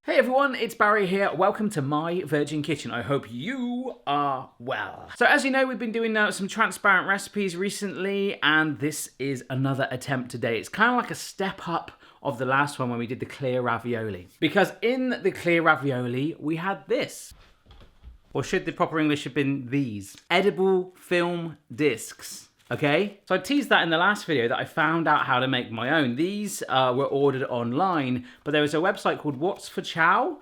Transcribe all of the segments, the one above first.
Hey everyone, it's Barry here. Welcome to my Virgin Kitchen. I hope you are well. So as you know, we've been doing some transparent recipes recently, and this is another attempt today. It's kind of like a step up of the last one when we did the clear ravioli. Because in the clear ravioli, we had this. Or should the proper English have been these? Edible film discs. Okay, so I teased that in the last video that I found out how to make my own. These were ordered online, but there was a website called What's for Chow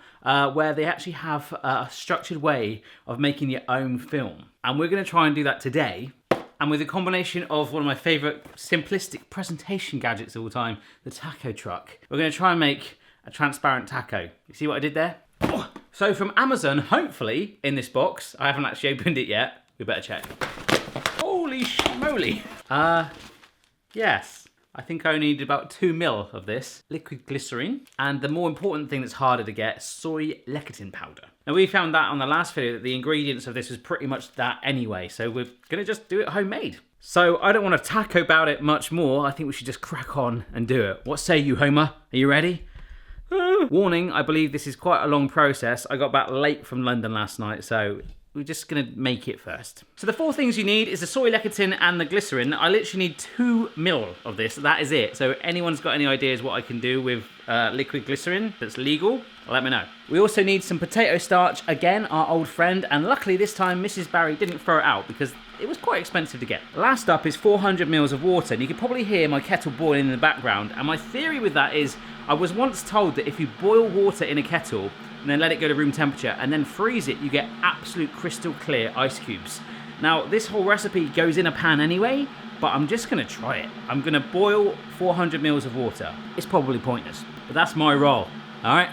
where they actually have a structured way of making your own film. And we're gonna try and do that today. And with a combination of one of my favorite simplistic presentation gadgets of all time, the taco truck, we're gonna try and make a transparent taco. You see what I did there? So from Amazon, hopefully, in this box, I haven't actually opened it yet, we better check. Holy schmoly. Yes. I think I only need about 2 ml of this. Liquid glycerin. And the more important thing that's harder to get, soy lecithin powder. Now we found that on the last video that the ingredients of this was pretty much that anyway. So we're gonna just do it homemade. So I don't want to taco about it much more. I think we should just crack on and do it. What say you, Homer? Are you ready? Warning, I believe this is quite a long process. I got back late from London last night, so we're just gonna make it first. So the 4 things you need is the soy lecithin and the glycerin. I literally need 2 ml of this, that is it. So anyone's got any ideas what I can do with liquid glycerin that's legal, let me know. We also need some potato starch, again, our old friend, and luckily this time Mrs. Barry didn't throw it out because it was quite expensive to get. Last up is 400 ml of water, and you can probably hear my kettle boiling in the background, and my theory with that is, I was once told that if you boil water in a kettle, and then let it go to room temperature, and then freeze it, you get absolute crystal clear ice cubes. Now, this whole recipe goes in a pan anyway, but I'm just gonna try it. I'm gonna boil 400 ml of water. It's probably pointless, but that's my role, all right?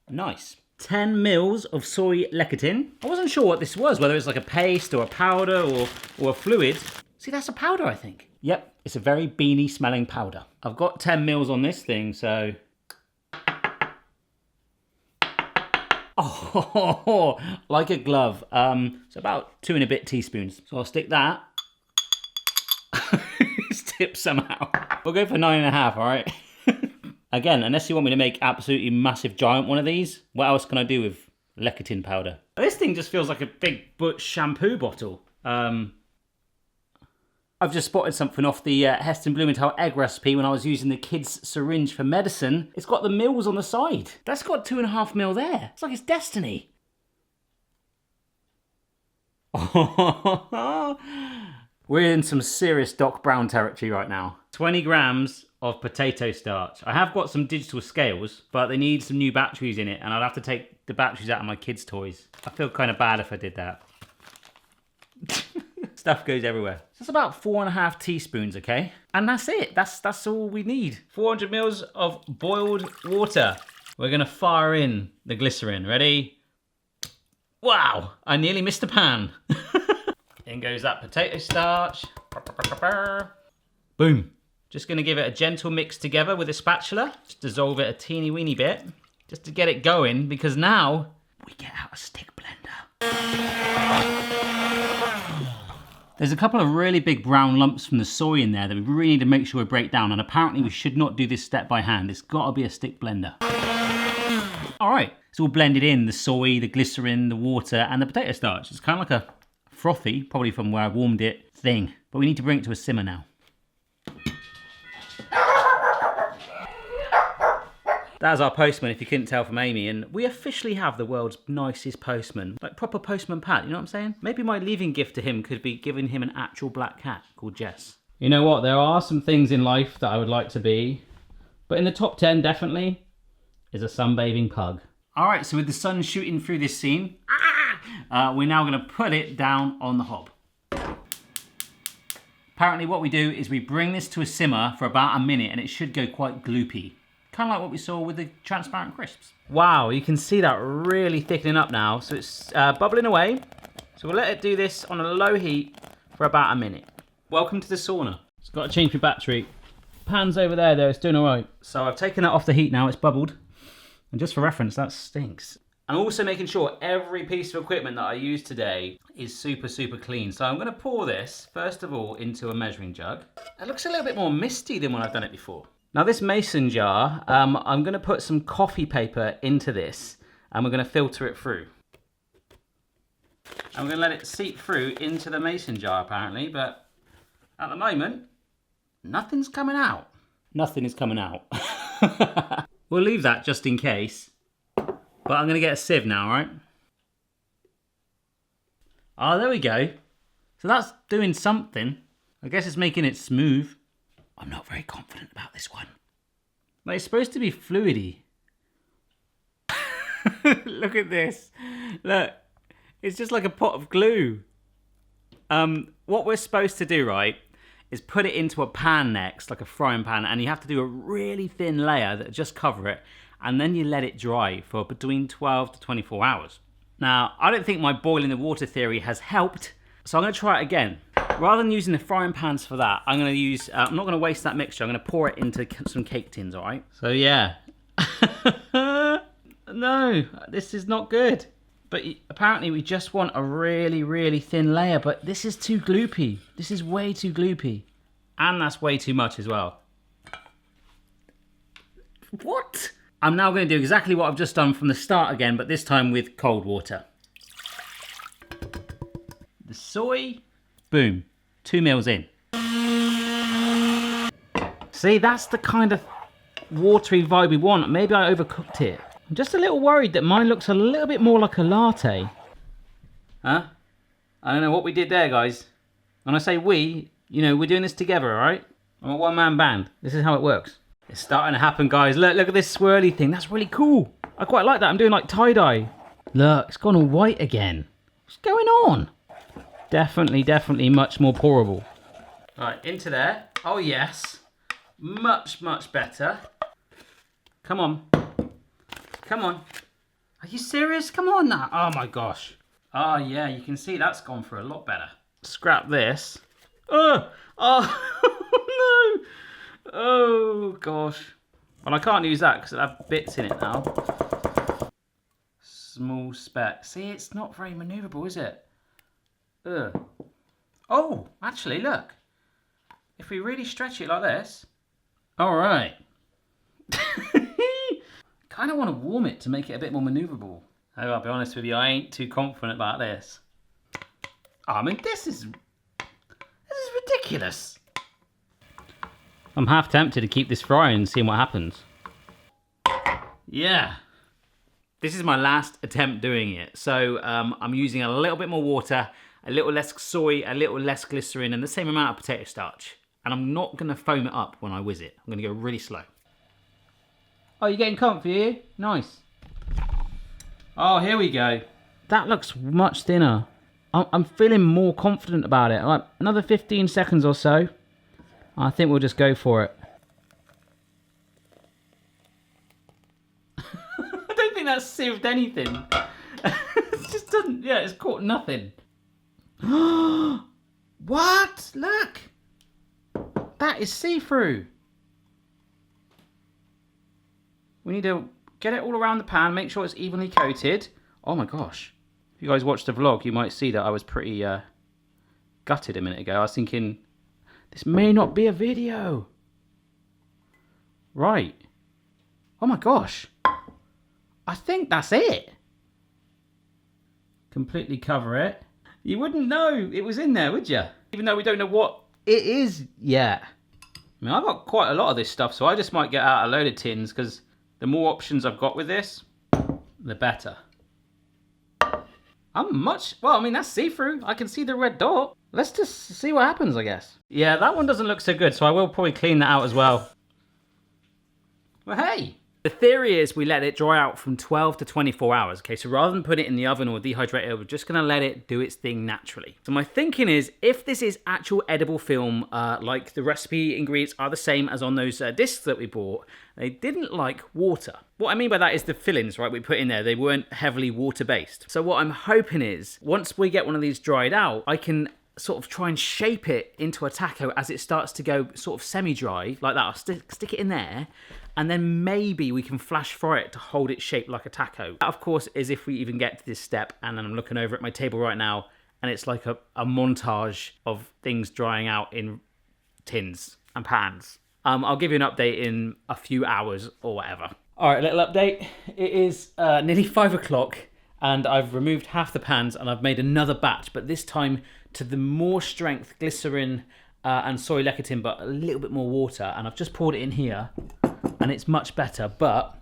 Nice. 10 ml of soy lecithin. I wasn't sure what this was, whether it's like a paste or a powder or a fluid. See, that's a powder, I think. Yep, it's a very beany smelling powder. I've got 10 ml on this thing, so. Oh, like a glove. It's about 2 and a bit teaspoons. So I'll stick that. It's tipped somehow. We'll go for 9.5, all right? Again, unless you want me to make absolutely massive giant one of these, what else can I do with lecithin powder? This thing just feels like a big Butch shampoo bottle. I've just spotted something off the Heston Blumenthal egg recipe when I was using the kids' syringe for medicine. It's got the mils on the side. That's got 2.5 ml there. It's like it's destiny. We're in some serious Doc Brown territory right now. 20 grams of potato starch. I have got some digital scales, but they need some new batteries in it, and I'd have to take the batteries out of my kids' toys. I feel kind of bad if I did that. Stuff goes everywhere. So that's about 4.5 teaspoons, okay? And that's it. That's all we need. 400 ml of boiled water. We're gonna fire in the glycerin. Ready? Wow! I nearly missed the pan. In goes that potato starch. Boom. Just gonna give it a gentle mix together with a spatula. Just dissolve it a teeny weeny bit, just to get it going, because now we get out a stick blender. There's a couple of really big brown lumps from the soy in there that we really need to make sure we break down, and apparently we should not do this step by hand. It's gotta be a stick blender. All right, it's all blended in, the soy, the glycerin, the water, and the potato starch. It's kind of like a frothy, probably from where I warmed it, thing. But we need to bring it to a simmer now. That's our postman, if you couldn't tell from Amy, and we officially have the world's nicest postman. Like proper Postman Pat, you know what I'm saying? Maybe my leaving gift to him could be giving him an actual black cat called Jess. You know what, there are some things in life that I would like to be, but in the top 10 definitely is a sunbathing pug. All right, so with the sun shooting through this scene, we're now gonna put it down on the hob. Apparently what we do is we bring this to a simmer for about a minute, and it should go quite gloopy. Kind of like what we saw with the transparent crisps. Wow, you can see that really thickening up now. So it's bubbling away. So we'll let it do this on a low heat for about a minute. Welcome to the sauna. It's got to change my battery. Pan's over there though, it's doing all right. So I've taken that off the heat now, it's bubbled. And just for reference, that stinks. I'm also making sure every piece of equipment that I use today is super, super clean. So I'm gonna pour this, first of all, into a measuring jug. It looks a little bit more misty than when I've done it before. Now this mason jar, I'm going to put some coffee paper into this and we're going to filter it through. I'm going to let it seep through into the mason jar apparently, but at the moment, nothing's coming out. Nothing is coming out. We'll leave that just in case, but I'm going to get a sieve now, right? Oh, there we go. So that's doing something. I guess it's making it smooth. I'm not very confident about this one. Like, it's supposed to be fluidy. Look at this. Look, it's just like a pot of glue. What we're supposed to do, right, is put it into a pan next, like a frying pan, and you have to do a really thin layer that just cover it, and then you let it dry for between 12 to 24 hours. Now, I don't think my boiling the water theory has helped, so I'm going to try it again. Rather than using the frying pans for that, I'm going to use, I'm not going to waste that mixture, I'm going to pour it into some cake tins, alright? So yeah. No, this is not good. But apparently we just want a really, really thin layer, but this is too gloopy. This is way too gloopy. And that's way too much as well. What? I'm now going to do exactly what I've just done from the start again, but this time with cold water. The soy, boom, 2 mils in. See, that's the kind of watery vibe we want. Maybe I overcooked it. I'm just a little worried that mine looks a little bit more like a latte. Huh? I don't know what we did there, guys. When I say we, you know, we're doing this together, alright? I'm a one-man band. This is how it works. It's starting to happen, guys. Look at this swirly thing. That's really cool. I quite like that. I'm doing like tie-dye. Look, it's gone all white again. What's going on? Definitely much more pourable. Alright, into there. Oh, yes. Much better. Come on. Come on. Are you serious? Come on now. Oh my gosh. Oh yeah, you can see that's gone for a lot better. Scrap this. Oh no. Oh gosh. Well, I can't use that because it'll have bits in it now. Small speck. See, it's not very maneuverable, is it? Ugh. Oh, actually, look. If we really stretch it like this. All right. Kind of want to warm it to make it a bit more maneuverable. I'll be honest with you, I ain't too confident about this. I mean, this is ridiculous. I'm half tempted to keep this frying and see what happens. Yeah. This is my last attempt doing it. So I'm using a little bit more water, a little less soy, a little less glycerin, and the same amount of potato starch. And I'm not going to foam it up when I whiz it. I'm going to go really slow. Oh, you're getting comfy, are you? Nice. Oh, here we go. That looks much thinner. I'm feeling more confident about it. Like another 15 seconds or so. I think we'll just go for it. I don't think that's sieved anything. It just doesn't, yeah, it's caught nothing. What? Look. That is see-through. We need to get it all around the pan, make sure it's evenly coated. Oh my gosh. If you guys watched the vlog, you might see that I was pretty gutted a minute ago. I was thinking, this may not be a video. Right. Oh my gosh. I think that's it. Completely cover it. You wouldn't know it was in there, would you? Even though we don't know what it is yet. I mean, I've got quite a lot of this stuff, so I just might get out a load of tins because the more options I've got with this, the better. Well, I mean, that's see-through. I can see the red dot. Let's just see what happens, I guess. Yeah, that one doesn't look so good, so I will probably clean that out as well. Well, hey. The theory is we let it dry out from 12 to 24 hours, okay? So rather than put it in the oven or dehydrate it, we're just gonna let it do its thing naturally. So my thinking is, if this is actual edible film, like the recipe ingredients are the same as on those discs that we bought, they didn't like water. What I mean by that is the fillings, right, we put in there, they weren't heavily water-based. So what I'm hoping is, once we get one of these dried out, I can sort of try and shape it into a taco as it starts to go sort of semi-dry, like that. I'll stick it in there, and then maybe we can flash fry it to hold it shaped like a taco. That, of course, is if we even get to this step, and then I'm looking over at my table right now, and it's like a montage of things drying out in tins and pans. I'll give you an update in a few hours or whatever. All right, little update. It is nearly 5 o'clock and I've removed half the pans and I've made another batch, but this time to the more strength glycerin and soy lecithin, but a little bit more water. And I've just poured it in here and it's much better, but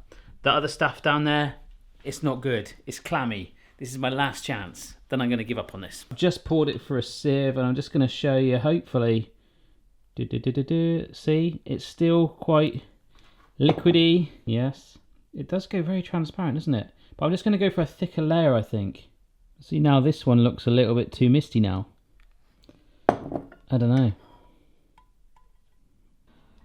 the other stuff down there, it's not good. It's clammy. This is my last chance. Then I'm going to give up on this. I've just poured it for a sieve and I'm just going to show you, hopefully. See, it's still quite liquidy. Yes, it does go very transparent, doesn't it? But I'm just going to go for a thicker layer, I think. See, now this one looks a little bit too misty now. I don't know.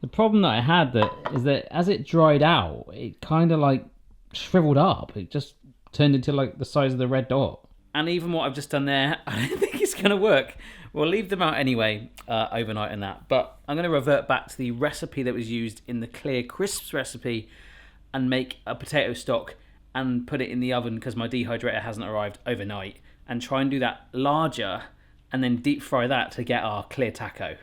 The problem that I had is that as it dried out, it kind of like shriveled up. It just turned into like the size of the red dot. And even what I've just done there, I don't think it's going to work. We'll leave them out anyway overnight and that. But I'm going to revert back to the recipe that was used in the clear crisps recipe and make a potato stock and put it in the oven because my dehydrator hasn't arrived overnight. And try and do that larger and then deep fry that to get our clear taco.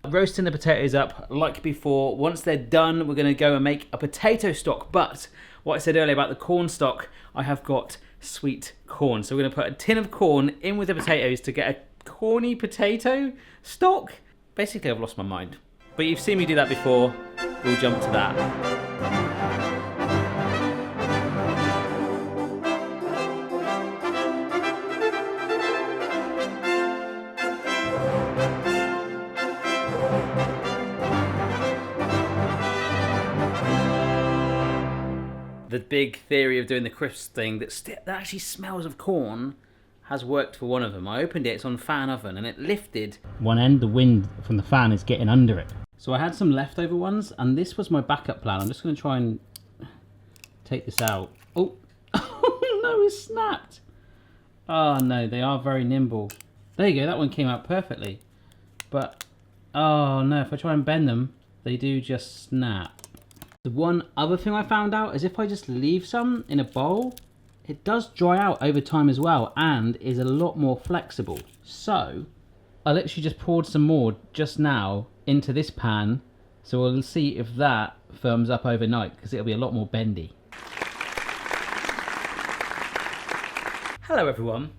Roasting the potatoes up like before. Once they're done, we're going to go and make a potato stock. But what I said earlier about the corn stock, I have got sweet corn. So we're going to put a tin of corn in with the potatoes to get a corny potato stock. Basically, I've lost my mind. But you've seen me do that before. We'll jump to that. The big theory of doing the crisps thing that actually smells of corn has worked for one of them. I opened it, it's on fan oven, and it lifted one end. The wind from the fan is getting under it. So I had some leftover ones, and this was my backup plan. I'm just going to try and take this out. Oh, oh no, it snapped. Oh no, they are very nimble. There you go, that one came out perfectly. But, oh no, if I try and bend them, they do just snap. The one other thing I found out is if I just leave some in a bowl, it does dry out over time as well and is a lot more flexible. So I literally just poured some more just now into this pan, so we'll see if that firms up overnight because it'll be a lot more bendy. Hello everyone,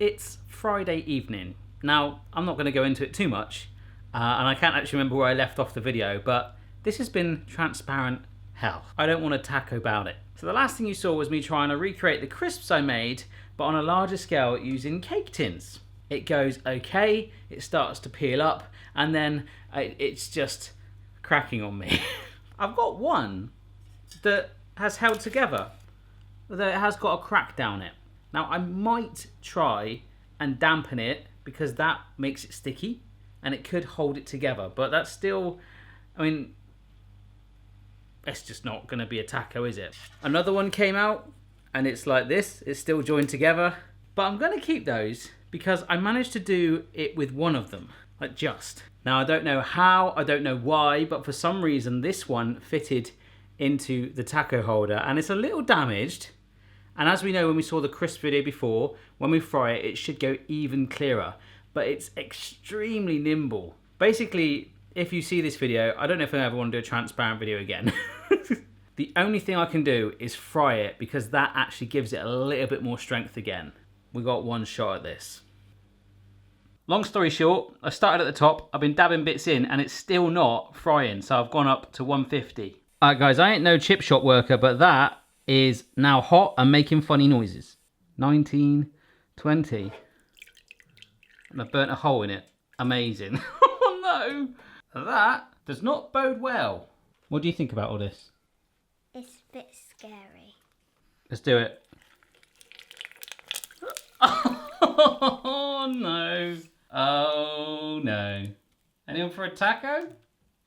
it's Friday evening. Now I'm not going to go into it too much and I can't actually remember where I left off the video, but this has been transparent hell. I don't want to taco about it. So the last thing you saw was me trying to recreate the crisps I made, but on a larger scale using cake tins. It goes okay, it starts to peel up, and then it's just cracking on me. I've got one that has held together, that has got a crack down it. Now I might try and dampen it because that makes it sticky and it could hold it together, but that's still, I mean, it's just not going to be a taco, is it? Another one came out and it's like this. It's still joined together. But I'm going to keep those because I managed to do it with one of them. Like just. Now I don't know how, I don't know why, but for some reason this one fitted into the taco holder and it's a little damaged. And as we know when we saw the crisp video before, when we fry it, it should go even clearer. But it's extremely nimble. Basically, if you see this video, I don't know if I ever want to do a transparent video again. The only thing I can do is fry it because that actually gives it a little bit more strength again. We got one shot at this. Long story short, I started at the top, I've been dabbing bits in and it's still not frying, so I've gone up to 150. Alright guys, I ain't no chip shop worker, but that is now hot and making funny noises. 19, 20. And I've burnt a hole in it. Amazing. Oh no! That does not bode well. What do you think about all this? It's a bit scary. Let's do it. Oh no. Oh no. Anyone for a taco?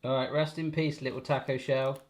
Alright, rest in peace, little taco shell.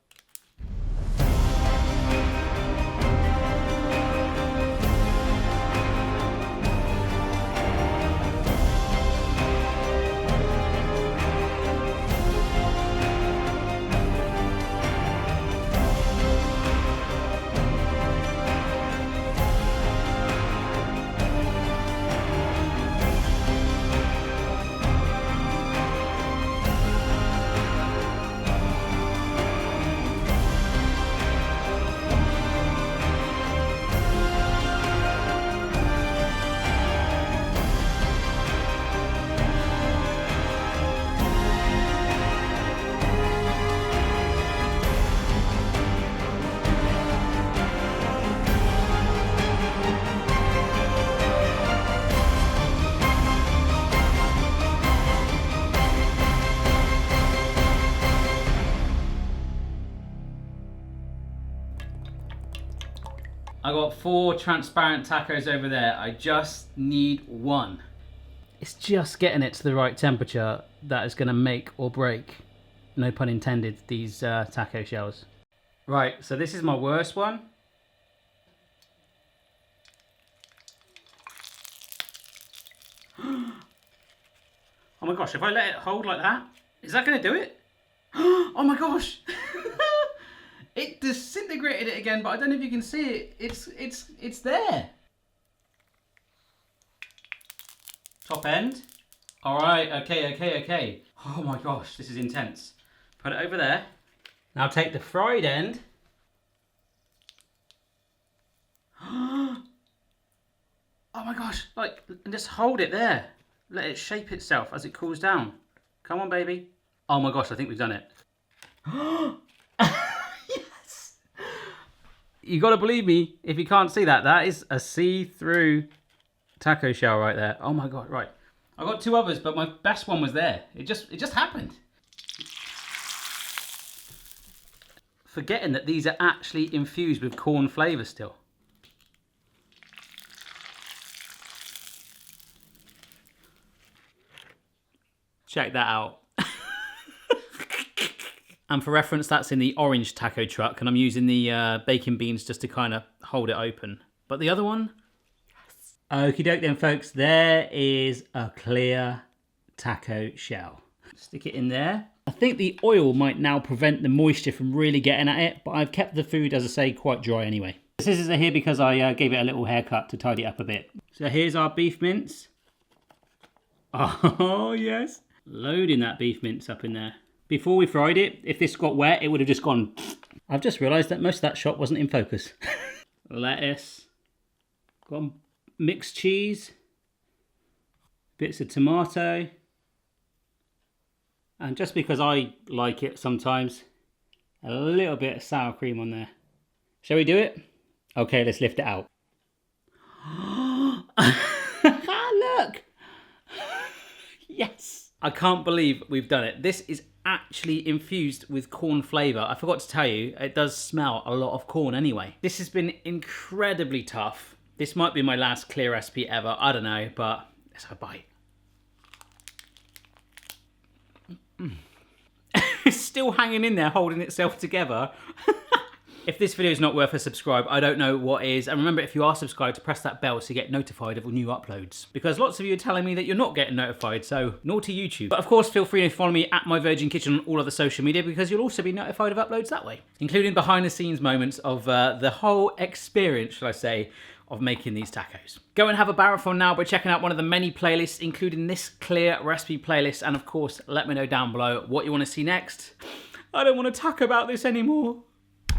got 4 transparent tacos over there. I just need 1. It's just getting it to the right temperature that is going to make or break, no pun intended, these taco shells. Right, so this is my worst one. Oh my gosh, if I let it hold like that, is that going to do it? Oh my gosh! It disintegrated it again, but I don't know if you can see it. It's there. Top end. All right, okay. Oh my gosh, this is intense. Put it over there. Now take the fried end. Oh my gosh, like, and just hold it there. Let it shape itself as it cools down. Come on, baby. Oh my gosh, I think we've done it. Yes! You gotta believe me, if you can't see that, that is a see-through taco shell right there. Oh my god, right. I got 2 others, but my best one was there. It just happened. Forgetting that these are actually infused with corn flavour still. Check that out. And for reference, that's in the orange taco truck, and I'm using the bacon beans just to kind of hold it open. But the other one, yes. Okie doke then, folks. There is a clear taco shell. Stick it in there. I think the oil might now prevent the moisture from really getting at it, but I've kept the food, as I say, quite dry anyway. The scissors are here because I gave it a little haircut to tidy it up a bit. So here's our beef mince. Oh, yes. Loading that beef mince up in there. Before we fried it, if this got wet, it would have just gone. I've just realised that most of that shot wasn't in focus. Lettuce. Got mixed cheese. Bits of tomato. And just because I like it sometimes, a little bit of sour cream on there. Shall we do it? Okay, let's lift it out. Look! Yes! I can't believe we've done it. This is actually infused with corn flavour. I forgot to tell you, it does smell a lot of corn anyway. This has been incredibly tough. This might be my last clear recipe ever. I don't know, but let's have a bite. It's still hanging in there, holding itself together. If this video is not worth a subscribe, I don't know what is. And remember, if you are subscribed, to press that bell so you get notified of new uploads. Because lots of you are telling me that you're not getting notified, so naughty YouTube. But of course, feel free to follow me at My Virgin Kitchen on all other social media, because you'll also be notified of uploads that way. Including behind the scenes moments of the whole experience, shall I say, of making these tacos. Go and have a marathon now by checking out one of the many playlists, including this clear recipe playlist. And of course, let me know down below what you want to see next. I don't want to talk about this anymore.